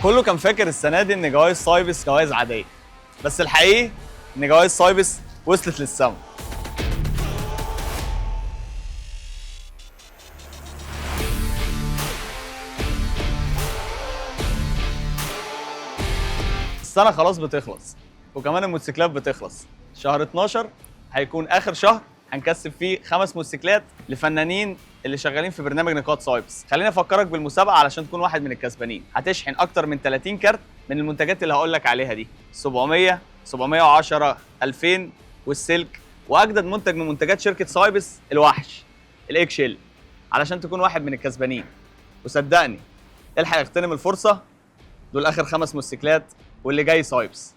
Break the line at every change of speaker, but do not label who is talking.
كله كان فاكر السنه دي ان جوائز سايبس جوائز عاديه، بس الحقيقي ان جوائز سايبس وصلت للسما. السنه خلاص بتخلص، وكمان الموتوسيكلات بتخلص. شهر 12 هيكون اخر شهر هنكسب فيه 5 موتوسيكلات لفنانين اللي شغالين في برنامج نقاط سايبس. خليني افكرك بالمسابقه علشان تكون واحد من الكسبانين. هتشحن اكتر من 30 كارت من المنتجات اللي هقول لك عليها دي، 700 710 2000 والسلك، واجدد منتج من منتجات شركه سايبس الوحش الاكشيل، علشان تكون واحد من الكسبانين. وصدقني الحق اغتنم الفرصه، دول اخر 5 موتوسيكلات واللي جاي سايبس.